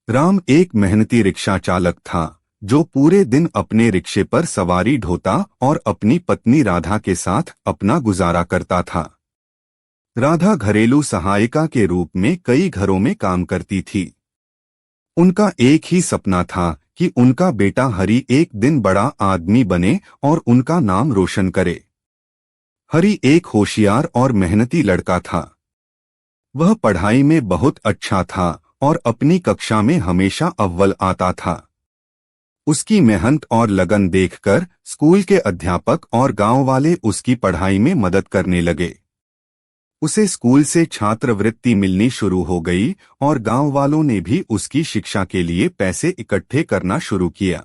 राम एक मेहनती रिक्शा चालक था जो पूरे दिन अपने रिक्शे पर सवारी ढोता और अपनी पत्नी राधा के साथ अपना गुजारा करता था। राधा घरेलू सहायिका के रूप में कई घरों में काम करती थी। उनका एक ही सपना था कि उनका बेटा हरि एक दिन बड़ा आदमी बने और उनका नाम रोशन करे। हरि एक होशियार और मेहनती लड़का था। वह पढ़ाई में बहुत अच्छा था और अपनी कक्षा में हमेशा अव्वल आता था। उसकी मेहनत और लगन देखकर स्कूल के अध्यापक और गांव वाले उसकी पढ़ाई में मदद करने लगे। उसे स्कूल से छात्रवृत्ति मिलनी शुरू हो गई और गांव वालों ने भी उसकी शिक्षा के लिए पैसे इकट्ठे करना शुरू किया।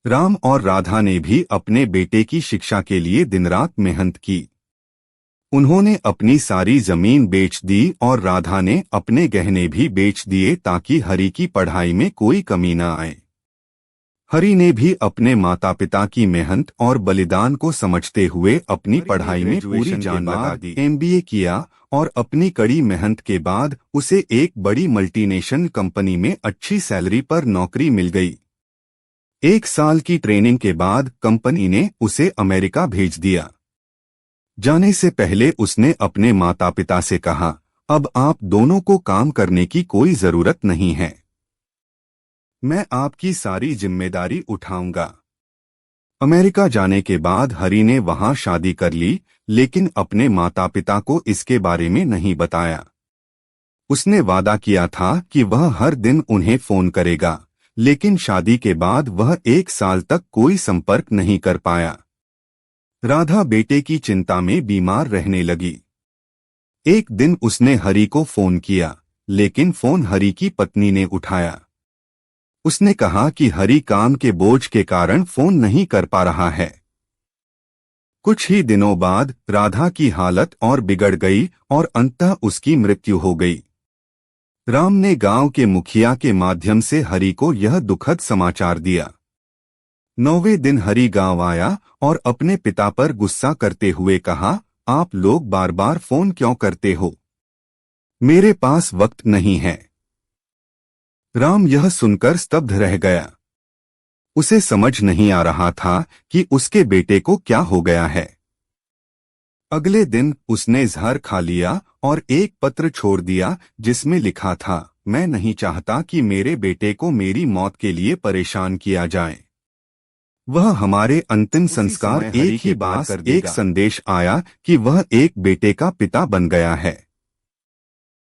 राम और राधा ने भी अपने बेटे की शिक्षा के लिए दिन रात मेहनत की। उन्होंने अपनी सारी जमीन बेच दी और राधा ने अपने गहने भी बेच दिए ताकि हरि की पढ़ाई में कोई कमी न आए। हरि ने भी अपने माता पिता की मेहनत और बलिदान को समझते हुए अपनी पढ़ाई में पूरी जान लगा दी। MBA किया और अपनी कड़ी मेहनत के बाद उसे एक बड़ी मल्टीनेशनल कंपनी में अच्छी सैलरी पर नौकरी मिल गई। 1 साल की ट्रेनिंग के बाद कंपनी ने उसे अमेरिका भेज दिया। जाने से पहले उसने अपने माता पिता से कहा, अब आप दोनों को काम करने की कोई जरूरत नहीं है, मैं आपकी सारी जिम्मेदारी उठाऊंगा। अमेरिका जाने के बाद हरि ने वहां शादी कर ली, लेकिन अपने माता पिता को इसके बारे में नहीं बताया। उसने वादा किया था कि वह हर दिन उन्हें फोन करेगा, लेकिन शादी के बाद वह 1 साल तक कोई संपर्क नहीं कर पाया। राधा बेटे की चिंता में बीमार रहने लगी। एक दिन उसने हरि को फोन किया, लेकिन फोन हरि की पत्नी ने उठाया। उसने कहा कि हरि काम के बोझ के कारण फोन नहीं कर पा रहा है। कुछ ही दिनों बाद राधा की हालत और बिगड़ गई और अंततः उसकी मृत्यु हो गई। राम ने गांव के मुखिया के माध्यम से हरि को यह दुखद समाचार दिया। 9वें दिन हरि गांव आया और अपने पिता पर गुस्सा करते हुए कहा, आप लोग बार बार फोन क्यों करते हो? मेरे पास वक्त नहीं है। राम यह सुनकर स्तब्ध रह गया। उसे समझ नहीं आ रहा था कि उसके बेटे को क्या हो गया है। अगले दिन उसने जहर खा लिया और एक पत्र छोड़ दिया जिसमें लिखा था, मैं नहीं चाहता कि मेरे बेटे को मेरी मौत के लिए परेशान किया जाए। वह हमारे अंतिम संस्कार एक ही बात, एक संदेश आया कि वह एक बेटे का पिता बन गया है।